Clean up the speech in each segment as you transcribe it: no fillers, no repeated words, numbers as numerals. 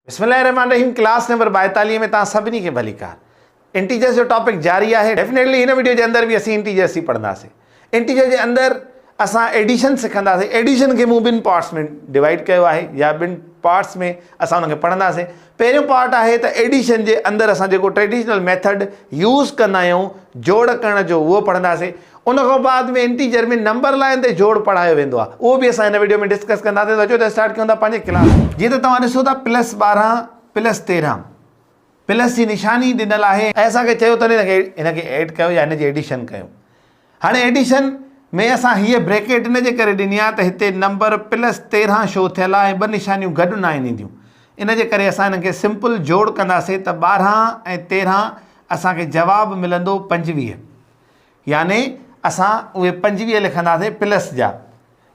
बिस्मिल्लाहिर्रहमानिर्रहीम। Class number 42 में सभी के भलीकार। इंटीजर्स जो टॉपिक जारी है। डेफिनेटली इन वीडियो के अंदर भी असी इंटीजर्स ही पढ़ंदासीं। इंटीजर के अंदर असां एडिशन सिखंदासीं। एडिशन के मूं बिन पार्ट्स में डिवाइड किया है या बिन पार्ट्स में असां उनके पढ़ंदासीं। पहिरियों पार्ट है तो एडिशन के अंदर असां जो ट्रेडिशनल मेथड यूज़ कंदा आहियूं जोड़ करण जो वो पढ़ंदासीं। उन खां बाद में इंटीजर में नंबर लाइन ते जोड़ पढ़ायो वेंदो आहे, उहो भी असां इन वीडियो में डिस्कस कंदासीं। तो अचो त स्टार्ट कयूं था पंहिंजे क्लास। जीअं त तव्हां ॾिसो था +12 +13 प्लस की निशानी ॾिनल आहे ऐं असांखे चयो अथनि इनखे ऐड कयो या इनजी एडिशन कयो। हाणे एडिशन में असां हीअ ब्रैकेट इन जे करे ॾिनी आहे त हिते नंबर +13 शो थियल आहे ऐं ॿ निशानियूं गॾु न आहिनि ईंदियूं। इन जे करे असां इनखे सिंपल जोड़ कंदासीं त 12 ऐं 13 असांखे जवाबु मिलंदो 25। यानी असां उहे 25 लिखंदासीं प्लस जा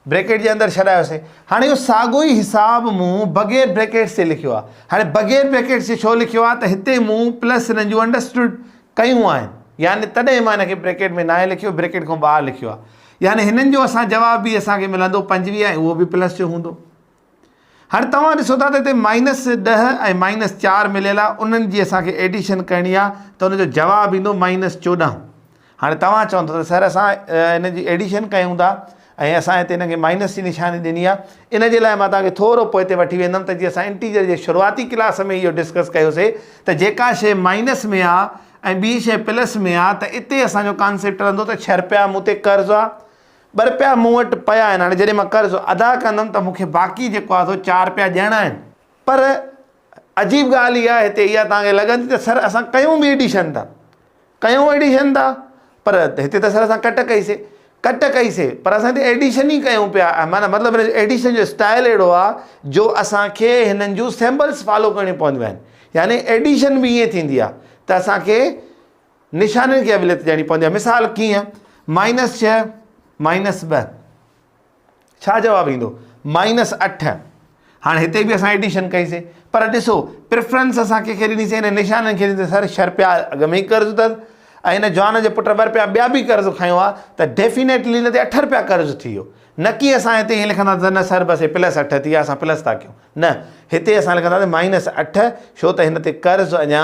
ब्रैकेट के अंदर छॾायोसीं। हाणे इहो साॻियो ई हिसाब मूं बग़ैर ब्रैकेट से लिखियो आहे। हाणे बग़ैर ब्रैकेट से छो लिखियो आहे त हिते मूं प्लस हिननि जूं अंडरस्टूड कयूं आहिनि, यानी तॾहिं मां हिनखे ब्रैकेट में न लिखियो, ब्रैकेट खां ॿाहिरि लिखियो आहे। यानी हिननि जो असां जवाब भी असांखे मिलंदो 25 ऐं उहो बि प्लस जो हूंदो। हाणे तव्हां ॾिसो था त हिते -10 ऐं -4 मिलियल आहे, उन्हनि जी असांखे एडिशन करणी आहे त उनजो जवाबु ईंदो -14। हाणे तव्हां चवंदो त सर असां इन जी एडिशन कयूं था ऐं असां हिते हिनखे माइनस जी निशानी ॾिनी आहे। इन जे लाइ मां तव्हांखे थोरो पोइ हिते वठी वेंदुमि त जीअं असां इंटीजर जे शुरूआती क्लास में इहो डिस्कस कयोसीं त जेका शइ माइनस में आहे ऐं ॿी शइ प्लस में आहे त इते असांजो कॉन्सेप्ट रहंदो त 6 रुपया मूं ते कर्ज़ु आहे, 2 रुपया मूं वटि पिया आहिनि। हाणे जॾहिं मां कर्ज़ु अदा कंदुमि त मूंखे बाक़ी जेको आहे 4 रुपया ॾियणा आहिनि। पर अजीब ॻाल्हि इहा हिते इहा तव्हांखे लॻंदी त सर असां कयूं बि एडिशन था, पर हिते त सर असां कट कईसीं पर असां हिते एडिशन ई कयूं पिया। माना मतिलबु एडिशन जो स्टाइल अहिड़ो आहे जो असांखे हिननि जूं सैम्पल्स फॉलो करणियूं पवंदियूं आहिनि। यानी एडिशन भी ईअं थींदी आहे त असांखे निशानियुनि खे अहमियत ॾियणी पवंदी आहे। मिसाल कीअं -6 -2 छा जवाबु ईंदो -8। हाणे हिते बि असां एडिशन कईसीं पर ॾिसो प्रिफरेंस असां कंहिंखे ॾिनीसीं, हिन निशाननि खे ॾिनीसीं। सर 6 रुपया अॻ में ई कर्ज़ु अथसि ऐं हिन जवान जे पुट 2 रुपया ॿिया बि कर्ज़ु खयो आहे त डेफिनेटली हिन ते 8 रुपया कर्ज़ु थी वियो। न की असां हिते ईअं लिखंदासीं न सर बसि +8 थी आहे असां प्लस था कयूं, न हिते असां लिखंदासीं -8 छो त हिन ते कर्ज़ु अञा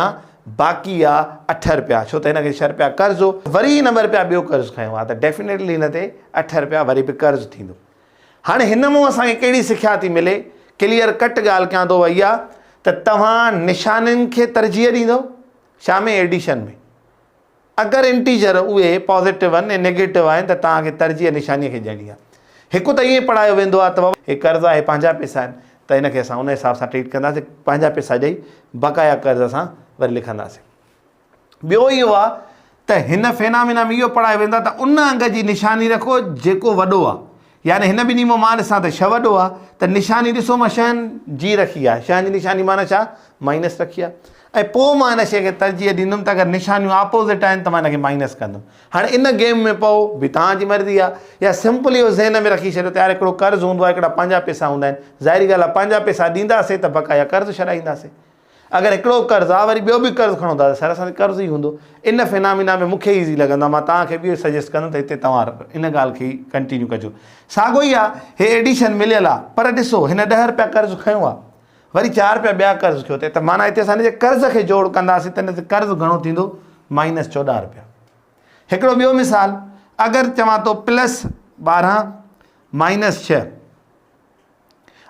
बाक़ी आहे 8 रुपया, छो त हिनखे 6 रुपया कर्ज़ु हो वरी हिन 2 रुपया ॿियो कर्ज़ु खयो आहे त डेफिनेटली हिन ते 8 रुपया वरी बि कर्ज़ु थींदो। हाणे हिन मां असांखे कहिड़ी सिख्या थी मिले, क्लियर कट ॻाल्हि कयां थो वई आहे त तव्हां निशानियुनि खे तरजीह ॾींदव छा में एडिशन में। अगर इंटीजर उहे पॉजिटिव आहिनि ऐं नेगेटिव आहिनि त तव्हांखे तरजीह निशानीअ खे ॾियणी आहे। हिकु त ईअं पढ़ायो वेंदो आहे त बाबा हे कर्ज़ु आहे, पंहिंजा पैसा आहिनि त हिनखे असां उन हिसाब सां ट्रीट कंदासीं, पंहिंजा पैसा ॾेई बक़ाया कर्ज़ु असां वरी लिखंदासीं। ॿियो इहो आहे त हिन फेनामिना में इहो पढ़ायो वेंदो आहे त उन अंग जी निशानी रखो जेको वॾो आहे। यानी हिन ॿिन्ही मां ॾिसां त 6 वॾो आहे त निशानी ॾिसो मां 6 जी रखी आहे, 6 जी निशानी माना छा माइनस रखी आहे ऐं पोइ मां हिन शइ खे तरजीह ॾींदुमि त अगरि निशानियूं आपोज़िट आहिनि त मां हिनखे माइनस कंदुमि। हाणे इन गेम में पोइ बि तव्हांजी मर्ज़ी आहे या सिंपल इहो ज़हन में रखी छॾियो त यार हिकिड़ो कर्ज़ु हूंदो आहे, हिकिड़ा पंहिंजा पैसा हूंदा आहिनि। ज़ाहिरी ॻाल्हि आहे पंहिंजा पैसा ॾींदासीं त बक़ाया कर्ज़ु छॾाईंदासीं। अगरि हिकिड़ो कर्ज़ु आहे वरी ॿियो बि कर्ज़ु खणो था त सर असांखे कर्ज़ु ई हूंदो। इन फिनामिना में मूंखे ईज़ी लॻंदो आहे, मां तव्हांखे बि सजेस्ट कंदुमि त हिते तव्हां इन ॻाल्हि खे कंटिन्यू कजो। साॻियो ई आहे, हे एडिशन मिलियल आहे पर ॾिसो हिन 10 रुपया कर्ज़ु खयो आहे वरी 4 रुपया ॿिया कर्ज़ु कयो अथई त माना हिते असां हिनजे कर्ज़ खे जोड़ कंदासीं त हिन ते कर्ज़ु घणो थींदो -14 रुपया। हिकिड़ो ॿियो मिसाल, अगरि चवां थो +12 -6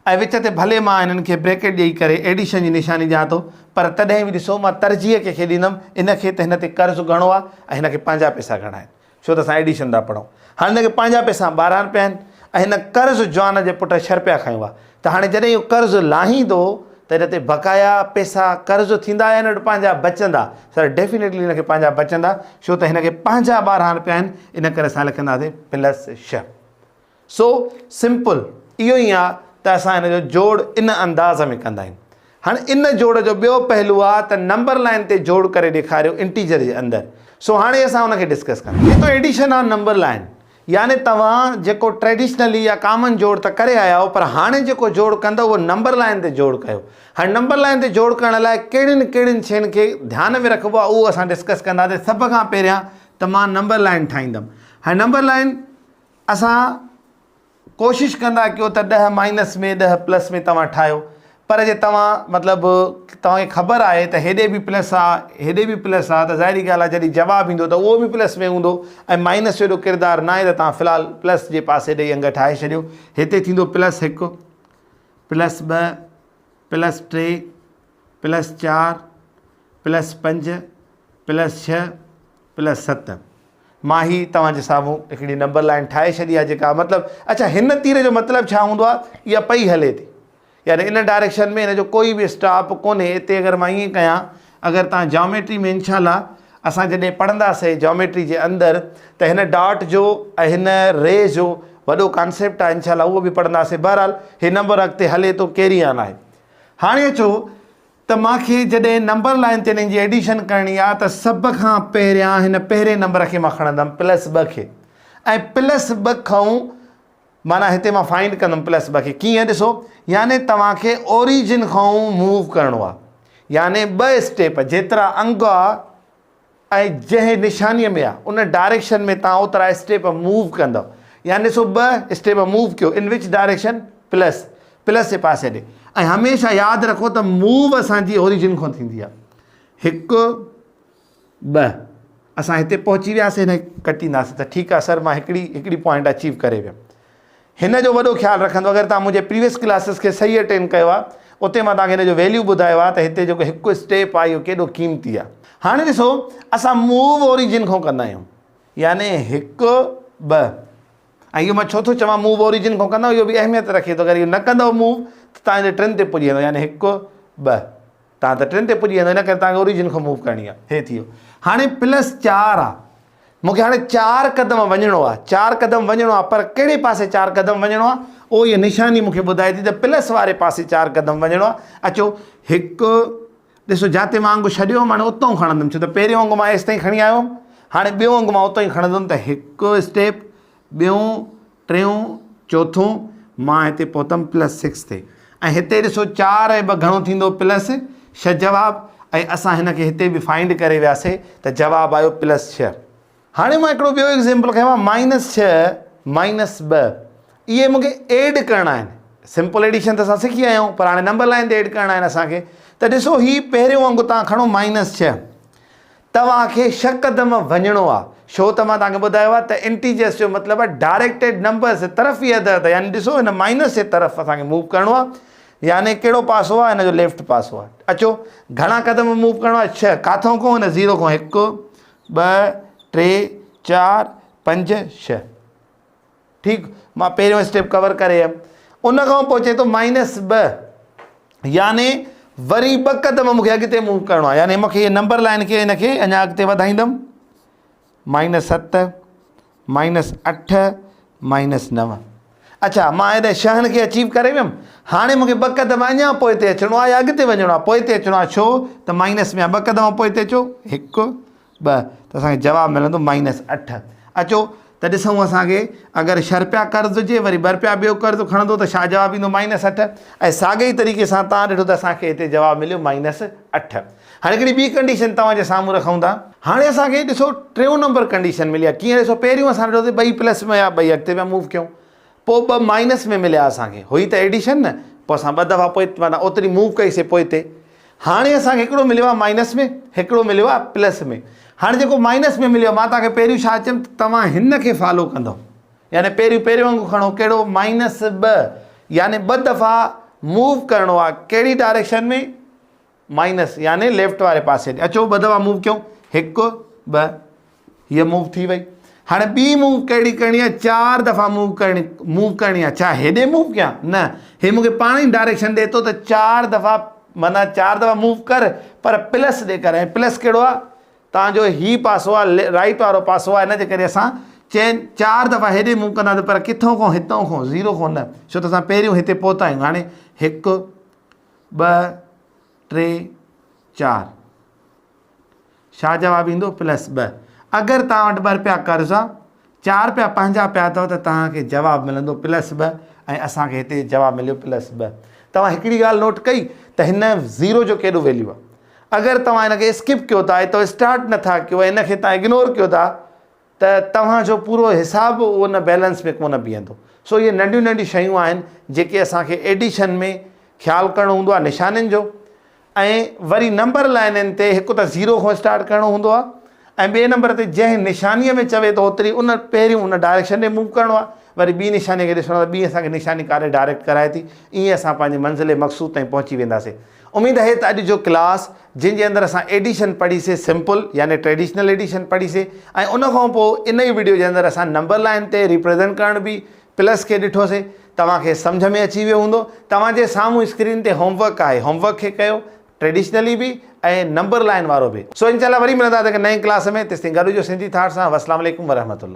ऐं विच ते भले मां हिननि खे ब्रैकेट ॾेई करे एडिशन जी निशानी ॾियां थो पर तॾहिं बि ॾिसो मां तरजीह कंहिंखे ॾींदुमि इनखे त हिन ते कर्ज़ु घणो आहे ऐं हिनखे पंहिंजा पैसा घणा आहिनि, छो त असां एडिशन था पढ़ूं। हाणे हिनखे पंहिंजा पैसा 12 रुपया आहिनि ऐं हिन कर्ज़ु जवान जे पुट 6 रुपया खयो आहे त हाणे जॾहिं इहो कर्ज़ु लाहींदो त हिन ते बक़ाया पैसा कर्ज़ु थींदा या हिन वटि पंहिंजा बचंदा। सर डेफिनेटली हिनखे पंहिंजा बचंदा छो त हिनखे पंहिंजा 12 रुपया आहिनि, इन करे असां लिखंदासीं +6। सो सिंपल इहो ई आहे त असां हिन जो जोड़ इन अंदाज़ में कंदा आहियूं। हाणे इन जोड़ जो ॿियो पहलू आहे त नंबर लाइन ते जोड़ करे ॾेखारियो इंटीजर जे अंदरि। सो हाणे असां हुनखे डिस्कस कंदासीं। तो एडिशन आहे नंबर लाइन, यानी तव्हां जेको ट्रेडिशनली या कॉमन जोड़ त करे आया हो पर हाणे जेको जोड़ कंदव उहो नंबर लाइन ते जोड़ कयो। हाणे नंबर लाइन ते जोड़ करण लाइ कहिड़ियुनि शयुनि खे ध्यान में रखिबो आहे उहो असां डिस्कस कंदासीं। सभ खां पहिरियां त मां नंबर लाइन ठाहींदुमि। हाणे नंबर लाइन असां कोशिशि कंदा कयो त 10 माइनस में 10 प्लस में तव्हां ठाहियो। पर जे तव्हां मतिलबु तव्हांखे ख़बर आहे त हेॾे बि प्लस आहे हेॾे बि प्लस आहे त ज़ाहिरी ॻाल्हि आहे जॾहिं जवाबु ईंदो त उहो बि प्लस में हूंदो ऐं माइनस जो एॾो किरदारु न आहे त तव्हां फ़िलहालु प्लस जे पासे ॾेई अंग ठाहे छॾियो। हिते थींदो +1 +2 +3 +4 +5 +6 +7। मां ही तव्हांजे साम्हूं हिकिड़ी नंबर लाइन ठाहे छॾी आहे जेका मतिलबु अच्छा हिन तीर जो मतिलबु छा हूंदो आहे इहा पई हले थी यानी इन डायरेक्शन में हिन जो कोई बि स्टॉप कोन्हे। हिते अगरि मां ईअं कयां अगरि तव्हां जॉमेट्री में इंशाल्लाह असां जॾहिं पढ़ंदासीं जॉमेट्री जे अंदरि त हिन डॉट जो ऐं हिन रे जो वॾो कॉन्सेप्ट आहे इंशाल्लाह उहो बि पढ़ंदासीं। बहरहाल हीउ नंबर अॻिते हले थो कैरी ऑन आहे। हाणे अचो त मूंखे जॾहिं नंबर लाइन ते हिननि जी एडिशन करणी आहे त सभ खां पहिरियां हिन पहिरें नंबर खे मां खणंदुमि +2 खे ऐं +2 खां माना हिते मां फाइंड कंदुमि +2 खे कीअं ॾिसो यानी तव्हांखे ओरिजिन खां मूव करिणो आहे यानी 2 स्टेप जेतिरा अंग आहे ऐं जंहिं निशानीअ में आहे उन डायरेक्शन में तव्हां ओतिरा स्टेप मूव कंदव यानी ॾिसो 2 स्टेप मूव कयो इन विच डायरेक्शन प्लस जे पासे ॾे ऐं हमेशह यादि रखो त मूव असांजी ओरिजिन खां थींदी आहे। 1 2 असां हिते पहुची वियासीं हिन कटींदासीं त ठीकु आहे सर मां हिकिड़ी पॉइंट अचीव करे वियुमि। हिन जो वॾो ख़्यालु रखंदो अगरि तव्हां मुंहिंजे प्रीवियस क्लासिस खे सही अटेंड कयो आहे उते मां तव्हांखे हिन जो वैल्यू ॿुधायो आहे त हिते जेको हिकु स्टेप आहे इहो केॾो क़ीमती आहे। हाणे ॾिसो असां मूव ओरिजिन खां कंदा आहियूं यानी 1 2 ऐं इहो मां छो थो चवां मूव ओरिजिन खां कंदा इहो बि अहमियत रखे थो अगरि इहो न कंदव मूव त तव्हां हिन 3 ते पुॼी वेंदो यानी 1 2 तव्हां त 3 ते पुॼी वेंदो इन करे तव्हांखे ओरिजिन खां मूव करणी आहे। हे थी वियो। हाणे +4 आहे मूंखे हाणे 4 क़दम वञिणो आहे 4 क़दम वञिणो आहे पर कहिड़े पासे 4 क़दम वञिणो आहे उहो इहा निशानी मूंखे ॿुधाए थी त प्लस वारे पासे 4 क़दम वञिणो आहे। अचो हिकु ॾिसो जिते मां अंगु छॾियो मां उतां खणंदुमि छो त पहिरियों अंगु मां एसि ताईं खणी आयो हुउमि हाणे ॿियो अंगु मां उतां ई खणंदुमि त हिकु स्टेप ॿियों टियों चौथों मां हिते पहुतमि +6 ते ऐं हिते ॾिसो 4 ऐं 2 घणो थींदो +6 जवाबु ऐं असां हिन खे हिते बि फाइंड करे वियासीं त जवाबु आयो +6। हाणे मां हिकिड़ो ॿियो एग्ज़ाम्पल खयां -6 -2 इहे मूंखे एड करणा आहिनि। सिंपल एडिशन त असां सिखी आया आहियूं पर हाणे नंबर लाइन ते एड करणा आहिनि असांखे त ॾिसो हीउ पहिरियों अंगु तव्हां खणो -6 तव्हांखे 6 क़दम वञिणो आहे छो त मां तव्हांखे ॿुधायो आहे त इंटीजर्स जो मतिलबु आहे डायरेक्टेड नंबर्स तरफ़ ई अदर त यानी ॾिसो हिन माइनस जे तरफ़ असांखे मूव करिणो आहे यानी कहिड़ो पासो आहे हिन जो लेफ्ट पासो आहे। अचो घणा क़दम मूव करिणो आहे 6 किथां खां हिन 0 खां 1 2 3 4 5 6 ठीकु मां पहिरियों स्टेप कवर करे वियुमि उन खां पोइ चए थो -2 यानी वरी 2 क़दम मूंखे अॻिते मूव करिणो आहे यानी मूंखे इहे नंबर लाइन खे हिनखे अञा अॻिते वधाईंदुमि -7 -8 -9 अच्छा मां हेॾे 6 खे अचीव करे वियुमि हाणे मूंखे 2 क़दम अञा पोइ ते अचिणो आहे या अॻिते वञिणो आहे पोइ ते अचिणो आहे छो त माइनस में आहे 2 क़दम पोइ ते अचो 1 2 त असांखे जवाबु मिलंदो -8। अचो त ॾिसूं असांखे अगरि 6 रुपया कर्ज़ु हुजे वरी 2 रुपया ॿियो कर्ज़ु खणंदो त छा जवाबु ईंदो -8 ऐं साॻे ई तरीक़े सां तव्हां ॾिठो त असांखे हिते जवाबु मिलियो -8। हाणे हिकिड़ी ॿी कंडीशन तव्हांजे साम्हूं रखूं था हाणे असांखे ॾिसो 3 नंबर कंडीशन मिली आहे कीअं ॾिसो पहिरियों असां ॾिठोसीं 2 प्लस में आहे 2 अॻिते पिया मूव कयूं पोइ 2 माइनस में मिलिया असांखे हुई त एडिशन न पोइ असां 2 दफ़ा पोइ माना ओतिरी मूव कईसीं पोइ ते हाणे असांखे हिकिड़ो मिलियो आहे माइनस में हिकिड़ो मिलियो आहे प्लस में। हाणे जेको माइनस में मिलियो मां तव्हांखे पहिरियों छा चयुमि तव्हां हिन खे फॉलो कंदव यानी पहिरियों वांगुरु खणो कहिड़ो -2 यानी 2 दफ़ा मूव करिणो आहे कहिड़ी डायरेक्शन में माइनस यानी लेफ्ट वारे पासे ॾे। अचो 2 दफ़ा मूव कयूं 1 2 हीअ मूव थी वई। हाणे ॿी मूव कहिड़ी करणी आहे 4 दफ़ा मूव करणी आहे छा हेॾे मूव कयां न हे मूंखे पाण ई डायरेक्शन ॾिए थो त 4 दफ़ा माना 4 दफ़ा मूव कर पर प्लस ॾे कर ऐं प्लस कहिड़ो आहे तव्हांजो ही पासो आहे राइट वारो पासो आहे हिन जे करे असां चइनि 4 दफ़ा हेॾे मूव कंदासीं पर किथां खां हितां खां 0 खां न छो त असां पहिरियों हिते पहुता आहियूं। हाणे 1 2 3 4 छा जवाबु ईंदो +2। अगरि तव्हां वटि 2 रुपया कर्ज़ु आहे 4 रुपया पंहिंजा पिया अथव त तव्हांखे जवाबु मिलंदो +2 ऐं असांखे हिते जवाबु मिलियो +2। तव्हां हिकिड़ी ॻाल्हि नोट कई त हिन 0 जो केॾो वैल्यू आहे अगरि तव्हां हिनखे स्किप कयो था हितां स्टार्ट नथा कयो ऐं हिनखे तव्हां इग्नोर कयो था त तव्हांजो पूरो हिसाबु उन बैलेंस में कोन बीहंदो। सो इहे नंढियूं नंढियूं शयूं आहिनि जेके असांखे एडिशन में ख़्यालु करिणो हूंदो आहे निशानियुनि जो, ऐं वरी नंबर लाइननि ते हिकु त 0 खां स्टार्ट करिणो हूंदो आहे, ऐं ॿिए नंबर ते जंहिं निशानीअ में चवे थो ओतिरी उन पहिरियों उन डायरेक्शन में मूव करिणो आहे। वरी ॿी निशानी खे ॾिसणो आहे, ॿी असांखे निशानी काॾे डायरेक्ट कराए थी। ईअं असां पंहिंजे मंज़िल मक़सूद ताईं पहुची वेंदासीं। उमेदु आहे त अॼु जो क्लास जंहिंजे अंदरि असां एडिशन पढ़ीसीं, सिंपल यानी ट्रेडिशनल एडिशन पढ़ीसीं, ऐं उनखां पोइ इन ई वीडियो जे अंदरि असां नंबर लाइन ते रिप्रेज़ेंट करण बि प्लस खे ॾिठोसीं। तव्हांखे सम्झ में अची वियो हूंदो। तव्हांजे साम्हूं स्क्रीन ते होमवर्क आहे, होमवर्क खे कयो, ट्रेडिशनली बि ऐं नंबर लाइन वारो बि। सो इंशाल्लाह वरी मिलंदा हिकु नई क्लास में। तेसिताईं गॾु जो सिंधी थाट सां। अस्सलाम वालेकुम वरहमतुल्लाह।